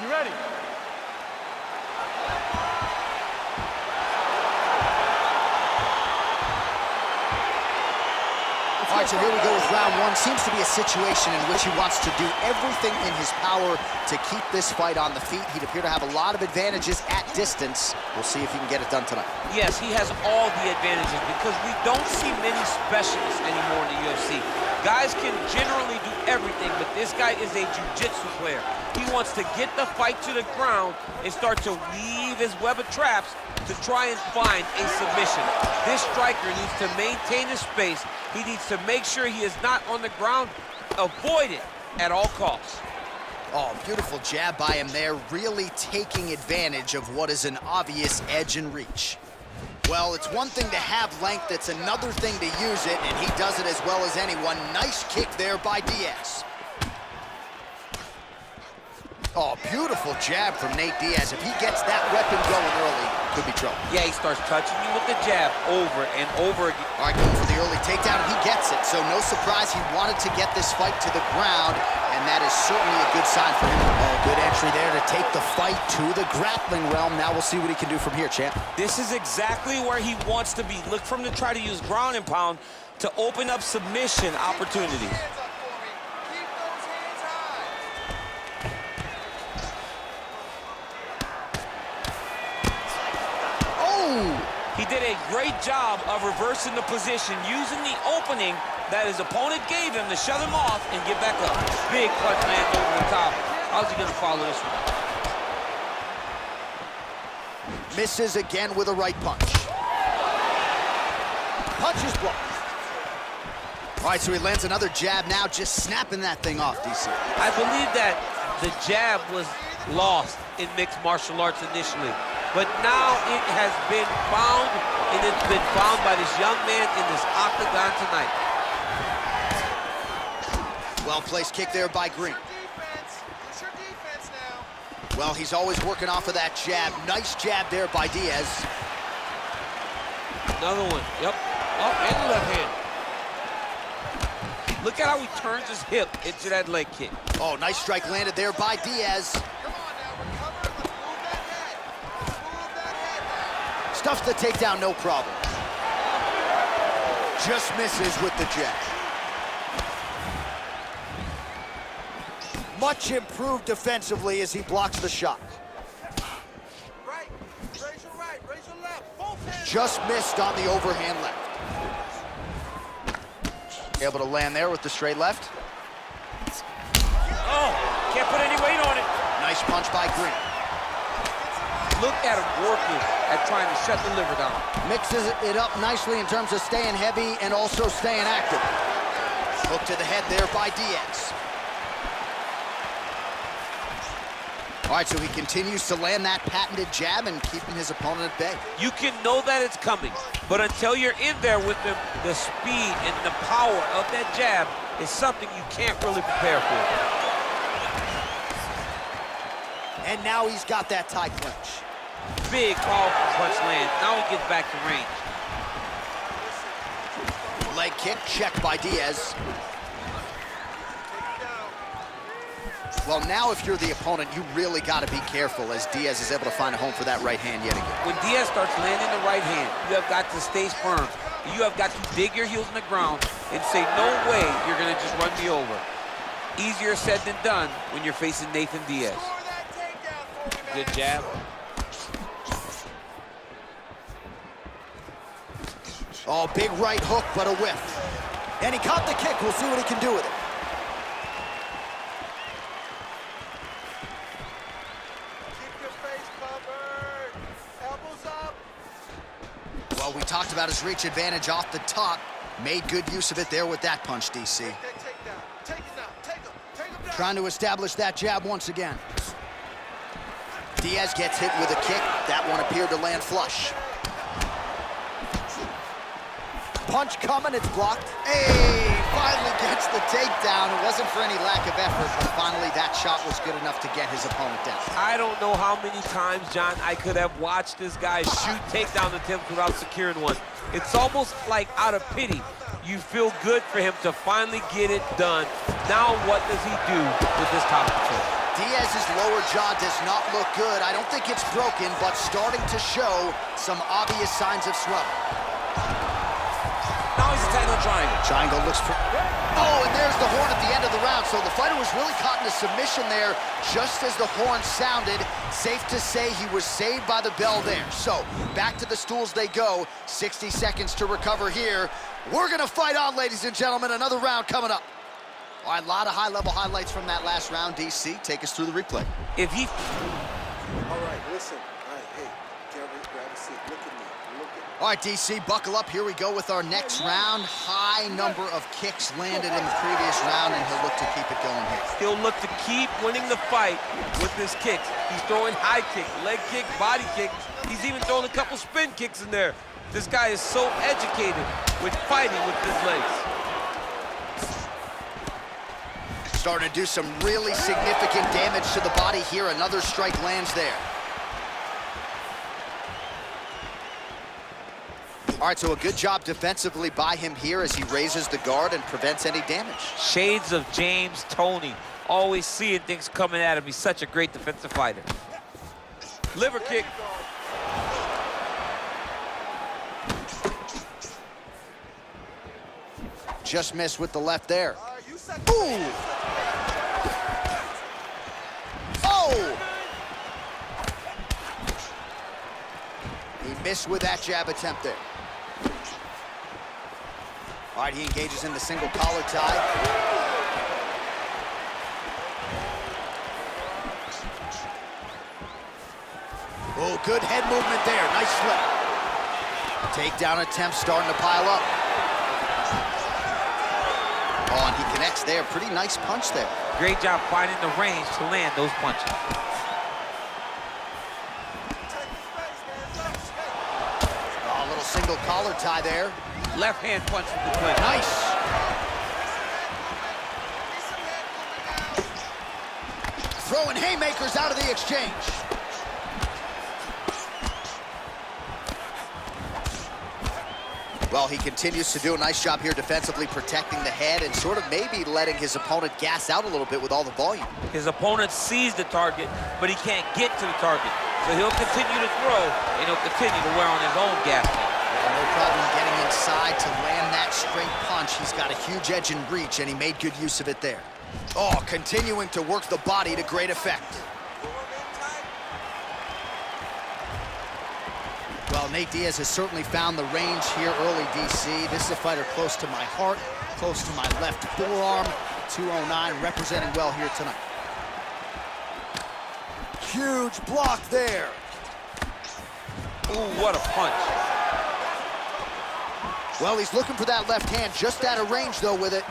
You ready? All right, so here we go with round one. Seems to be a situation in which he wants to do everything in his power to keep this fight on the feet. He'd appear to have a lot of advantages at distance. We'll see if he can get it done tonight. Yes, he has all the advantages because we don't see many specialists anymore in the UFC. Guys can generally do everything, but this guy is a jiu-jitsu player. He wants to get the fight to the ground and start to weave his web of traps to try and find a submission. This striker needs to maintain his space. He needs to make sure he is not on the ground. Avoid it at all costs. Oh, beautiful jab by him there, really taking advantage of what is an obvious edge and reach. Well, it's one thing to have length, it's another thing to use it, and he does it as well as anyone. Nice kick there by Diaz. Oh, beautiful jab from Nate Diaz. If he gets that weapon going early, could be trouble. Yeah, he starts touching you with the jab over and over again. All right, going for the early takedown, and he gets it. So no surprise, he wanted to get this fight to the ground, and that is certainly a good sign for him. Oh, good entry there to take the fight to the grappling realm. Now we'll see what he can do from here, champ. This is exactly where he wants to be. Look for him to try to use ground and pound to open up submission opportunities. He did a great job of reversing the position, using the opening that his opponent gave him to shut him off and get back up. Big punch lands over the top. How's he gonna follow this one? Misses again with a right punch. Punch is blocked. All right, so he lands another jab now, just snapping that thing off, DC. I believe that the jab was lost in mixed martial arts initially. But now it has been found, and it's been found by this young man in this octagon tonight. Well-placed kick there by Green. It's your defense now. Well, he's always working off of that jab. Nice jab there by Diaz. Another one, yep. Up and the left hand. Look at how he turns his hip into that leg kick. Oh, nice strike landed there by Diaz. Stuffs the takedown, no problem. Just misses with the jab. Much improved defensively as he blocks the shot. Right, raise your right, raise your left. Both hands. Just missed on the overhand left. Able to land there with the straight left. Oh, can't put any weight on it. Nice punch by Green. Look at him working at trying to shut the liver down. Mixes it up nicely in terms of staying heavy and also staying active. Hook to the head there by Diaz. All right, so he continues to land that patented jab and keeping his opponent at bay. You can know that it's coming, but until you're in there with him, the speed and the power of that jab is something you can't really prepare for. And now he's got that tie clinch. Big, powerful punch land. Now he gets back to range. Leg kick, checked by Diaz. Well, now if you're the opponent, you really got to be careful as Diaz is able to find a home for that right hand yet again. When Diaz starts landing the right hand, you have got to stay firm. You have got to dig your heels in the ground and say, no way you're going to just run me over. Easier said than done when you're facing Nathan Diaz. Good jab. Oh, big right hook, but a whiff. And he caught the kick. We'll see what he can do with it. Keep your face covered. Elbows up. Well, we talked about his reach advantage off the top. Made good use of it there with that punch, DC. Take it down. Take it down. Take him down. Trying to establish that jab once again. Diaz gets hit with a kick. That one appeared to land flush. Punch coming, it's blocked. Hey, finally gets the takedown. It wasn't for any lack of effort, but finally that shot was good enough to get his opponent down. I don't know how many times, John, I could have watched this guy shoot takedown attempts without securing one. It's almost like out of pity. You feel good for him to finally get it done. Now what does he do with this top control? Diaz's lower jaw does not look good. I don't think it's broken, but starting to show some obvious signs of swelling. Now he's attacking the triangle. Triangle looks for... Oh, and there's the horn at the end of the round. So the fighter was really caught in a submission there just as the horn sounded. Safe to say he was saved by the bell there. So back to the stools they go. 60 seconds to recover here. We're going to fight on, ladies and gentlemen. Another round coming up. All right, a lot of high-level highlights from that last round. DC, take us through the replay. If he... All right, listen. All right, hey, Jerry, grab a seat. Look at me. Look at me. All right, DC, buckle up. Here we go with our next round. High number of kicks landed in the previous round, and he'll look to keep it going here. He'll look to keep winning the fight with his kicks. He's throwing high kicks, leg kicks, body kicks. He's even throwing a couple spin kicks in there. This guy is so educated with fighting with his legs. Starting to do some really significant damage to the body here. Another strike lands there. All right, so a good job defensively by him here as he raises the guard and prevents any damage. Shades of James Toney. Always seeing things coming at him. He's such a great defensive fighter. Liver kick. Just missed with the left there. Ooh! Oh! He missed with that jab attempt there. All right, he engages in the single collar tie. Oh, good head movement there. Nice flip. Takedown attempt starting to pile up. Oh, and he connects there. Pretty nice punch there. Great job finding the range to land those punches. Oh, a little single collar tie there. Left hand punch with the clinch. Nice. Throwing haymakers out of the exchange. Well, he continues to do a nice job here defensively, protecting the head and sort of maybe letting his opponent gas out a little bit with all the volume. His opponent sees the target, but he can't get to the target. So he'll continue to throw, and he'll continue to wear on his own gas tank. No problem getting inside to land that straight punch. He's got a huge edge and reach, and he made good use of it there. Oh, continuing to work the body to great effect. Well, Nate Diaz has certainly found the range here early, DC. This is a fighter close to my heart, close to my left forearm. 209 representing well here tonight. Huge block there. Ooh, what a punch. Well, he's looking for that left hand, just out of range, though, with it.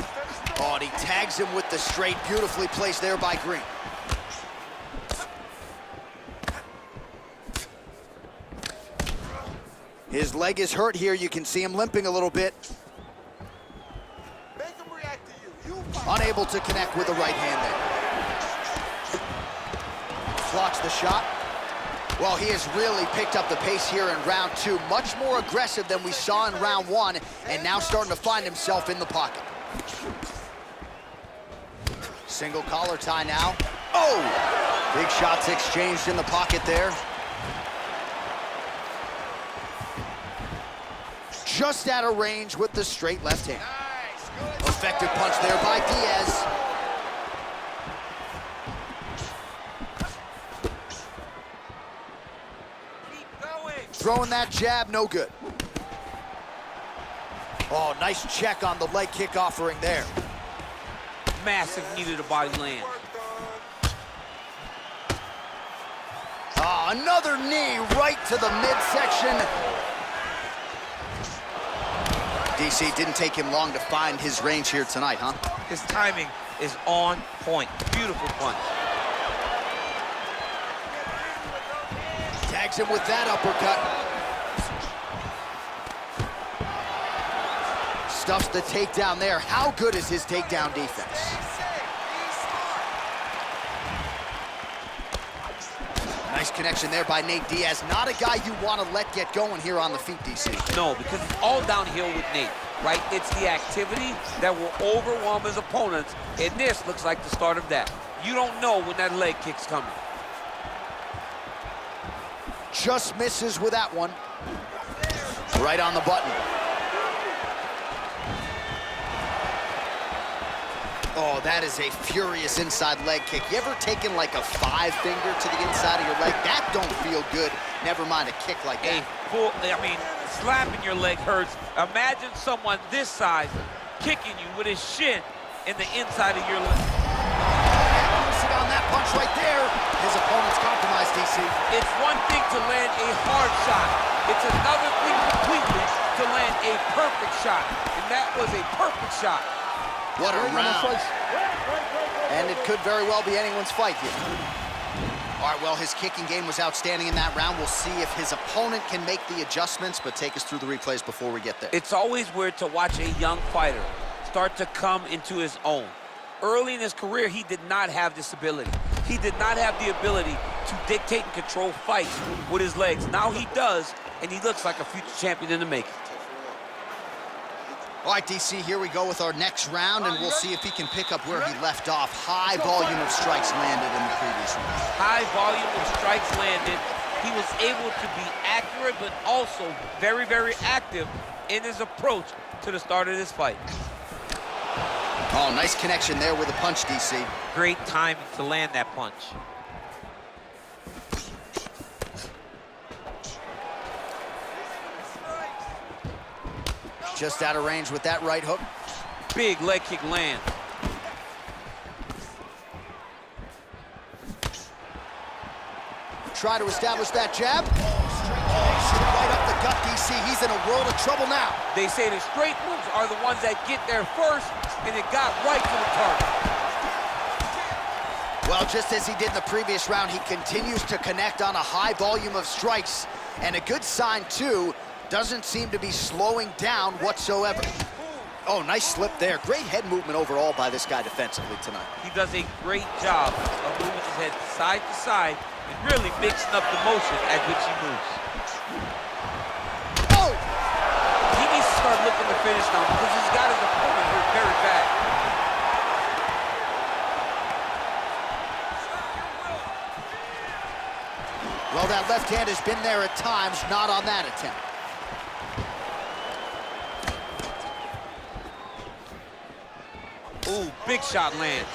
Oh, and he tags him with the straight, beautifully placed there by Green. His leg is hurt here. You can see him limping a little bit. Make him react to you. Unable to connect with the right hand there. Blocks the shot. Well, he has really picked up the pace here in round two. Much more aggressive than we saw in round one, and now starting to find himself in the pocket. Single collar tie now. Oh! Big shots exchanged in the pocket there. Just out of range with the straight left hand. Effective punch there by Diaz. Throwing that jab, no good. Oh, nice check on the leg kick offering there. Massive knee to the body land. Oh, another knee right to the midsection. DC, didn't take him long to find his range here tonight, huh? His timing is on point. Beautiful punch. Tags him with that uppercut. Stuffs the takedown there. How good is his takedown defense? Nice connection there by Nate Diaz. Not a guy you want to let get going here on the feet, DC. No, because it's all downhill with Nate, right? It's the activity that will overwhelm his opponents, and this looks like the start of that. You don't know when that leg kick's coming. Just misses with that one. Right on the button. Oh, that is a furious inside leg kick. You ever taken like a 5-finger to the inside of your leg? That don't feel good. Never mind a kick like that. Slapping your leg hurts. Imagine someone this size kicking you with his shin in the inside of your leg. On that punch right there, his opponent's compromised, DC. It's one thing to land a hard shot. It's another thing completely to land a perfect shot. And that was a perfect shot. What a round. And it could very well be anyone's fight here. All right, well, his kicking game was outstanding in that round. We'll see if his opponent can make the adjustments, but take us through the replays before we get there. It's always weird to watch a young fighter start to come into his own. Early in his career, he did not have this ability. He did not have the ability to dictate and control fights with his legs. Now he does, and he looks like a future champion in the making. All right, DC, here we go with our next round, and we'll see if he can pick up where he left off. High volume of strikes landed in the previous round. High volume of strikes landed. He was able to be accurate, but also very, very active in his approach to the start of this fight. Oh, nice connection there with a punch, DC. Great timing to land that punch. Just out of range with that right hook. Big leg kick land. Try to establish that jab. Right up the gut, DC. He's in a world of trouble now. They say the straight moves are the ones that get there first, and it got right to the target. Well, just as he did in the previous round, he continues to connect on a high volume of strikes. And a good sign, too, doesn't seem to be slowing down whatsoever. Oh, nice slip there. Great head movement overall by this guy defensively tonight. He does a great job of moving his head side to side and really mixing up the motion at which he moves. Oh! He needs to start looking to finish now because he's got his opponent hurt very bad. Well, that left hand has been there at times, not on that attempt. Ooh, big shot lands.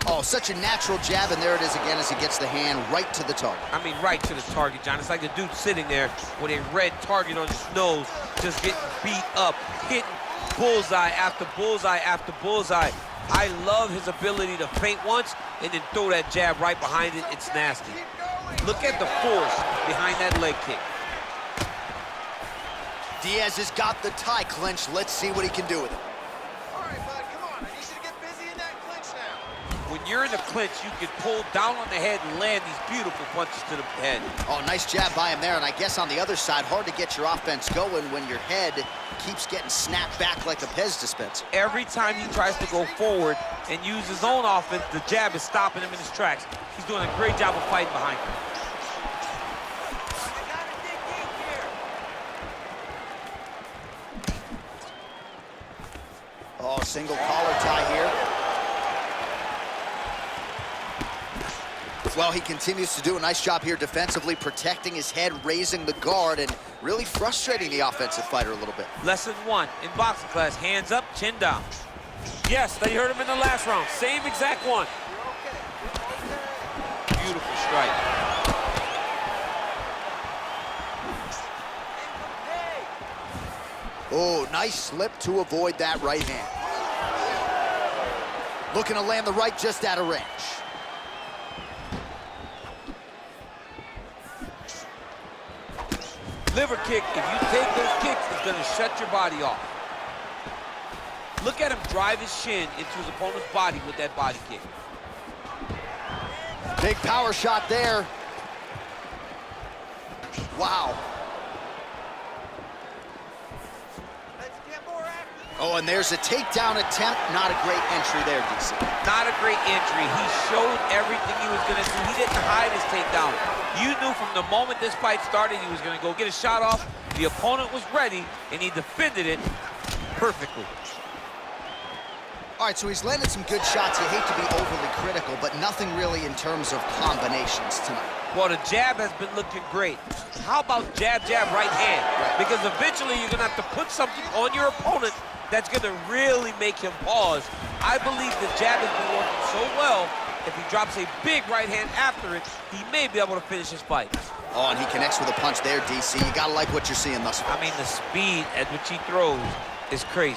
Oh, such a natural jab, and there it is again as he gets the hand right to the target. I mean, right to the target, John. It's like the dude sitting there with a red target on his nose, just getting beat up, hitting bullseye after bullseye after bullseye. I love his ability to feint once and then throw that jab right behind it. It's nasty. Look at the force behind that leg kick. Diaz has got the tie clinch. Let's see what he can do with it. All right, bud, come on. I need you to get busy in that clinch now. When you're in the clinch, you can pull down on the head and land these beautiful punches to the head. Oh, nice jab by him there, and I guess on the other side, hard to get your offense going when your head keeps getting snapped back like a Pez dispenser. Every time he tries to go forward and use his own offense, the jab is stopping him in his tracks. He's doing a great job of fighting behind him. Oh, single collar tie here. Well, he continues to do a nice job here defensively, protecting his head, raising the guard, and really frustrating the offensive fighter a little bit. Lesson 1 in boxing class, hands up, chin down. Yes, they heard him in the last round. Same exact one. Beautiful strike. Oh, nice slip to avoid that right hand. Looking to land the right just out of range. Liver kick, if you take those kicks, it's gonna shut your body off. Look at him drive his shin into his opponent's body with that body kick. Big power shot there. Wow. Oh, and there's a takedown attempt. Not a great entry there, DC. Not a great entry. He showed everything he was gonna do. He didn't hide his takedown. You knew from the moment this fight started he was gonna go get a shot off. The The opponent was ready, and he defended it perfectly. All right, so he's landed some good shots. You hate to be overly critical, but nothing really in terms of combinations tonight. Well, the jab has been looking great. How about jab, jab, right hand? Because eventually you're going to have to put something on your opponent that's going to really make him pause. I believe the jab has been working so well, if he drops a big right hand after it, he may be able to finish his fight. Oh, and he connects with a punch there, DC. You got to like what you're seeing thus far. I mean, the speed at which he throws is crazy.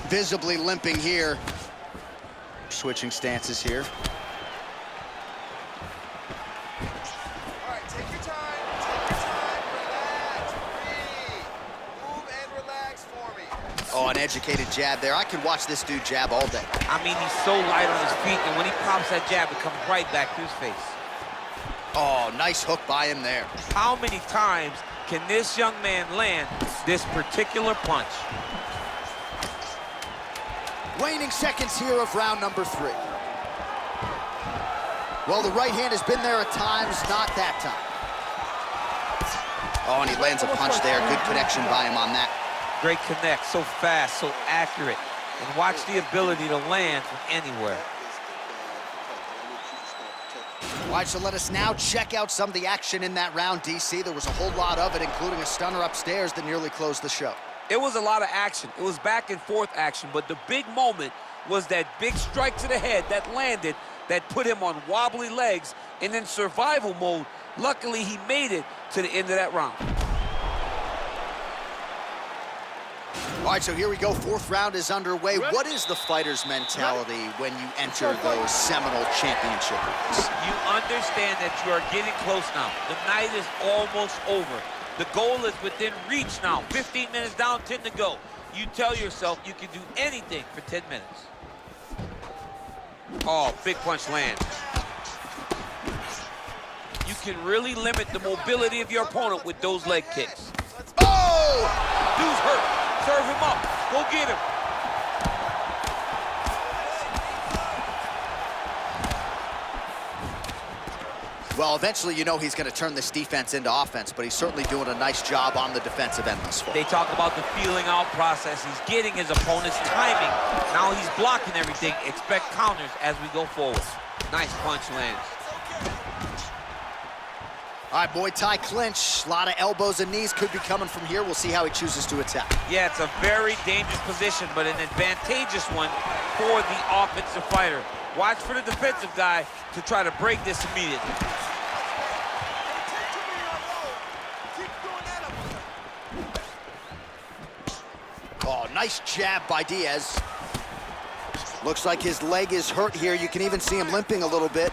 Visibly limping here. Switching stances here. All right, take your time, relax, breathe. Move and relax for me. Oh, an educated jab there. I could watch this dude jab all day. I mean, he's so light on his feet, and when he pops that jab, it comes right back to his face. Oh, nice hook by him there. How many times can this young man land this particular punch? Waning seconds here of round number 3. Well, the right hand has been there at times, not that time. Oh, and he lands a punch there. Good connection by him on that. Great connect, so fast, so accurate. And watch the ability to land from anywhere. All right, so let us now check out some of the action in that round, DC. There was a whole lot of it, including a stunner upstairs that nearly closed the show. It was a lot of action. It was back and forth action, but the big moment was that big strike to the head that landed, that put him on wobbly legs, and in survival mode, luckily he made it to the end of that round. All right, so here we go. 4th round is underway. What is the fighter's mentality when you enter those seminal championship rounds? You understand that you are getting close now. The night is almost over. The goal is within reach now. 15 minutes down, 10 to go. You tell yourself you can do anything for 10 minutes. Oh, big punch land. You can really limit the mobility of your opponent with those leg kicks. Oh! Dude's hurt. Serve him up. Go get him. Well, eventually you know he's going to turn this defense into offense, but he's certainly doing a nice job on the defensive end thus far. They talk about the feeling out process. He's getting his opponent's timing. Now he's blocking everything. Expect counters as we go forward. Nice punch lands. All right, Muay Thai clinch. A lot of elbows and knees could be coming from here. We'll see how he chooses to attack. Yeah, it's a very dangerous position, but an advantageous one for the offensive fighter. Watch for the defensive guy to try to break this immediately. Oh, nice jab by Diaz. Looks like his leg is hurt here. You can even see him limping a little bit.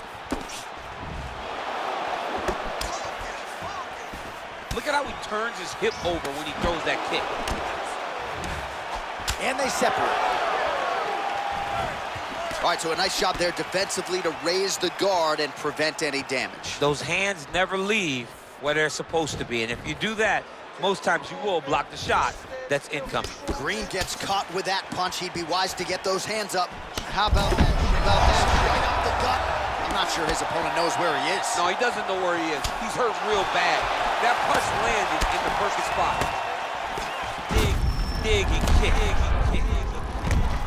Look at how he turns his hip over when he throws that kick. And they separate. All right, so a nice job there defensively to raise the guard and prevent any damage. Those hands never leave where they're supposed to be, and if you do that, most times you will block the shot that's incoming. Green gets caught with that punch. He'd be wise to get those hands up. How about that? Right up the gut. I'm not sure his opponent knows where he is. No, he doesn't know where he is. He's hurt real bad. That punch landed in the perfect spot. Dig, and kick.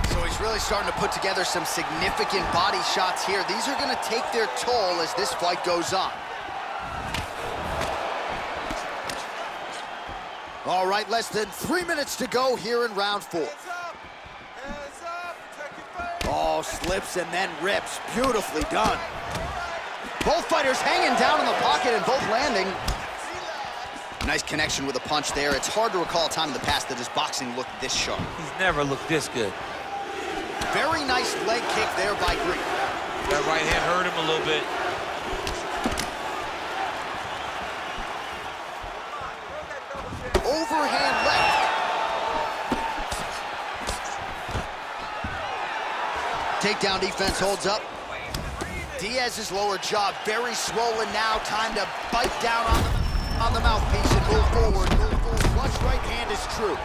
So he's really starting to put together some significant body shots here. These are going to take their toll as this fight goes on. All right, less than 3 minutes to go here in round 4. Oh, slips and then rips. Beautifully done. Both fighters hanging down in the pocket and both landing. Nice connection with a punch there. It's hard to recall a time in the past that his boxing looked this sharp. He's never looked this good. Very nice leg kick there by Green. That right hand hurt him a little bit. Overhand left. Takedown defense holds up. Diaz's lower jaw very swollen now. Time to bite down on the mouthpiece and move forward. Flush right hand is true.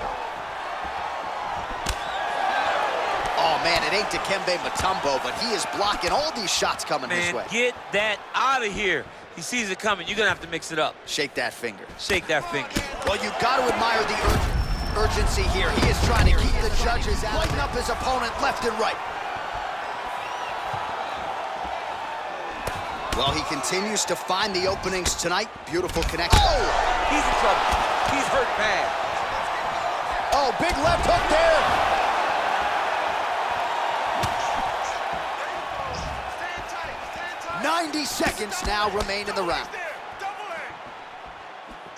Oh, man, it ain't Dikembe Mutombo, but he is blocking all these shots coming his way. Get that out of here. He sees it coming. You're going to have to mix it up. Shake that finger. Shake that finger. Well, you got to admire the urgency here. He is trying to keep the judges out, lighten up his opponent left and right. Well, he continues to find the openings tonight. Beautiful connection. Oh! He's in trouble. He's hurt bad. Oh, big left hook there. 90 seconds now remain in the round.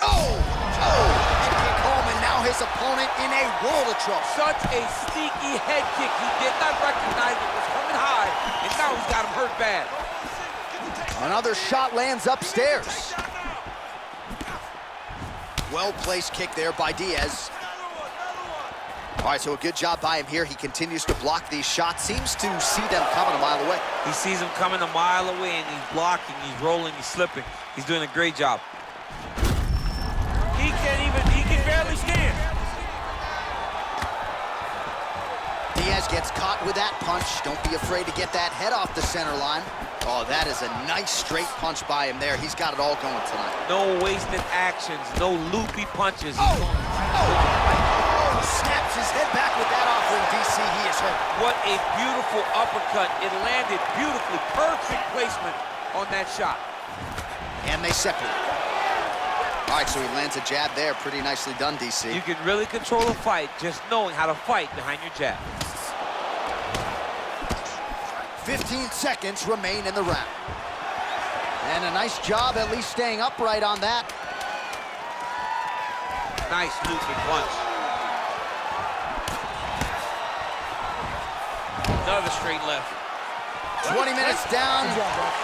Oh! And kick home, and now his opponent in a world of trouble. Such a sneaky head kick. He did not recognize it was coming high, and now he's got him hurt bad. Another shot lands upstairs. Well-placed kick there by Diaz. All right, so a good job by him here. He continues to block these shots. Seems to see them coming a mile away. He sees them coming a mile away, and he's blocking, he's rolling, he's slipping. He's doing a great job. He can barely stand. Diaz gets caught with that punch. Don't be afraid to get that head off the center line. Oh, that is a nice straight punch by him there. He's got it all going tonight. No wasted actions, no loopy punches. Snaps his head back with that offering, DC. He is hurt. What a beautiful uppercut. It landed beautifully. Perfect placement on that shot. And they separate. All right, so he lands a jab there. Pretty nicely done, DC. You can really control a fight just knowing how to fight behind your jab. 15 seconds remain in the round. And a nice job at least staying upright on that. Nice looping punch. Another straight left. 20 minutes down,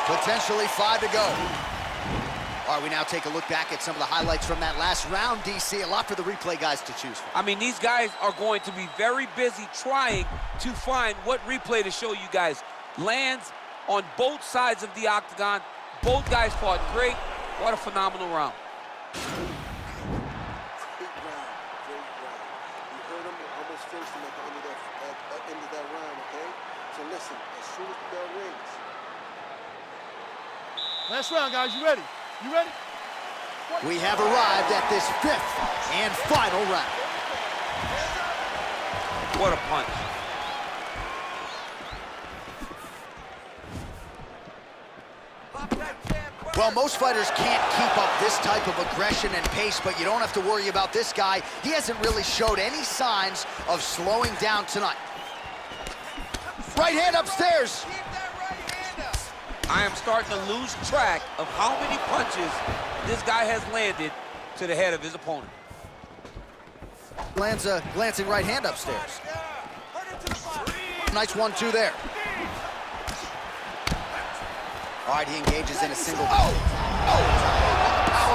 potentially 5 to go. All right, we now take a look back at some of the highlights from that last round, DC. A lot for the replay guys to choose from. I mean, these guys are going to be very busy trying to find what replay to show you guys. Lands on both sides of the octagon. Both guys fought great. What a phenomenal round. Great round. You heard him, almost finished him at the end of that round, okay? So listen, as soon as the bell rings. Last round, guys. You ready? You ready? We have arrived at this 5th and final round. What a punch. Well, most fighters can't keep up this type of aggression and pace, but you don't have to worry about this guy. He hasn't really showed any signs of slowing down tonight. Right hand upstairs. Keep that right hand up. I am starting to lose track of how many punches this guy has landed to the head of his opponent. Lands a glancing right hand upstairs. Nice 1-2 there. All right, he engages in a single. Power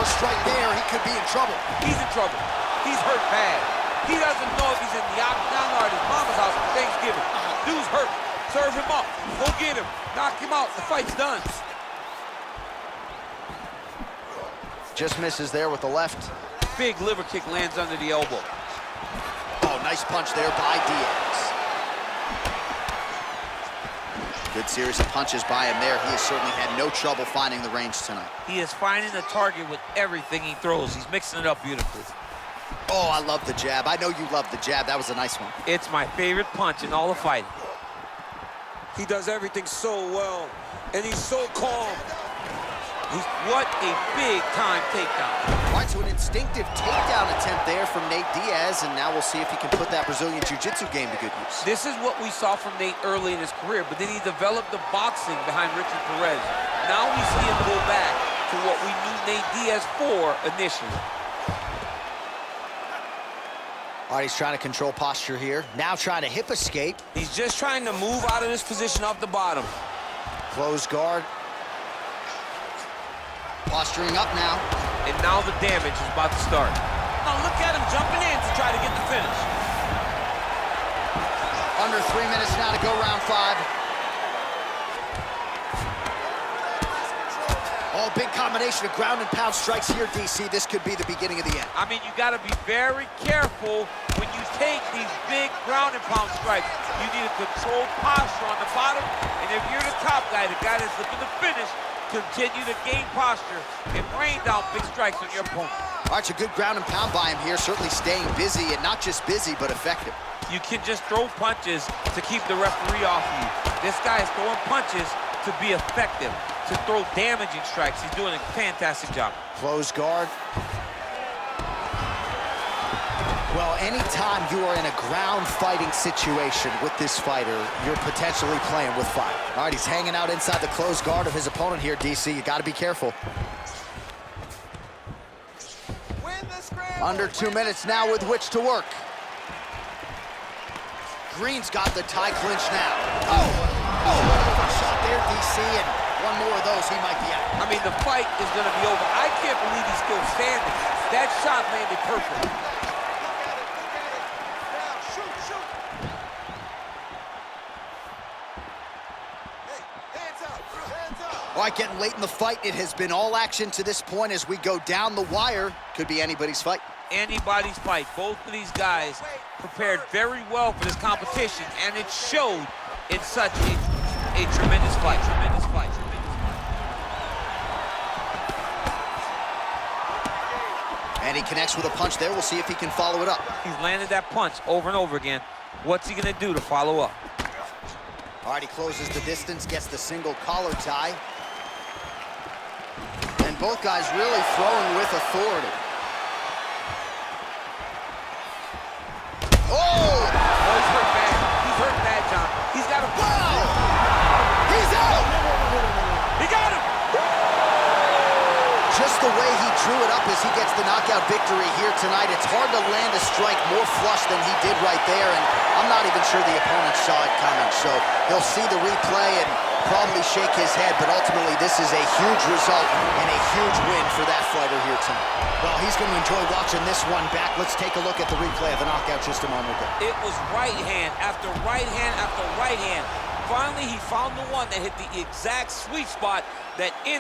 strike there. He could be in trouble. He's in trouble. He's hurt bad. He doesn't know if he's in the octagon or at his mama's house for Thanksgiving. Dude's hurt. Serve him up. Go get him. Knock him out. The fight's done. Just misses there with the left. Big liver kick lands under the elbow. Oh, nice punch there by Diaz. Good series of punches by him there. He has certainly had no trouble finding the range tonight. He is finding the target with everything he throws. He's mixing it up beautifully. Oh, I love the jab. I know you love the jab. That was a nice one. It's my favorite punch in all of fighting. He does everything so well, and he's so calm. What a big-time takedown. All right, so an instinctive takedown attempt there from Nate Diaz, and now we'll see if he can put that Brazilian Jiu-Jitsu game to good use. This is what we saw from Nate early in his career, but then he developed the boxing behind Ricky Perez. Now we see him go back to what we knew Nate Diaz for initially. All right, he's trying to control posture here. Now trying to hip escape. He's just trying to move out of this position off the bottom. Close guard. Posturing up now. And now the damage is about to start. Now look at him jumping in to try to get the finish. Under 3 minutes now to go round 5. Oh, big combination of ground and pound strikes here, DC. This could be the beginning of the end. I mean, you got to be very careful when you take these big ground and pound strikes. You need a controlled posture on the bottom, and if you're the top guy, the guy that's looking to finish, continue to gain posture and rain down big strikes on your opponent. All right, it's a good ground and pound by him here, certainly staying busy, and not just busy, but effective. You can just throw punches to keep the referee off you. This guy is throwing punches to be effective, to throw damaging strikes. He's doing a fantastic job. Close guard. Well, anytime you are in a ground fighting situation with this fighter, you're potentially playing with fire. All right, he's hanging out inside the closed guard of his opponent here, DC. You got to be careful. Win the scramble. Under 2 minutes now with which to work. Green's got the tie clinch now. Oh, shot there, DC, and one more of those, he might be out. I mean, the fight is going to be over. I can't believe he's still standing. That shot landed perfect. All right, getting late in the fight. It has been all action to this point as we go down the wire. Could be anybody's fight. Anybody's fight. Both of these guys prepared very well for this competition, and it showed in such a tremendous fight. Tremendous fight. And he connects with a punch there. We'll see if he can follow it up. He's landed that punch over and over again. What's he going to do to follow up? All right, he closes the distance, gets the single collar tie. And both guys really throwing with authority. Oh! Oh, he's hurt bad. He's hurt bad, John. He's got a... Wow! He's out! He got him! Just the way he drew it up as he gets the knockout victory here tonight. It's hard to land a strike more flush than he did right there, and I'm not even sure the opponent saw it coming. So he'll see the replay and probably shake his head, but ultimately this is a huge result and a huge win for that fighter here tonight. Well, he's going to enjoy watching this one back. Let's take a look at the replay of the knockout just a moment ago. It was right hand after right hand after right hand. Finally, he found the one that hit the exact sweet spot that ends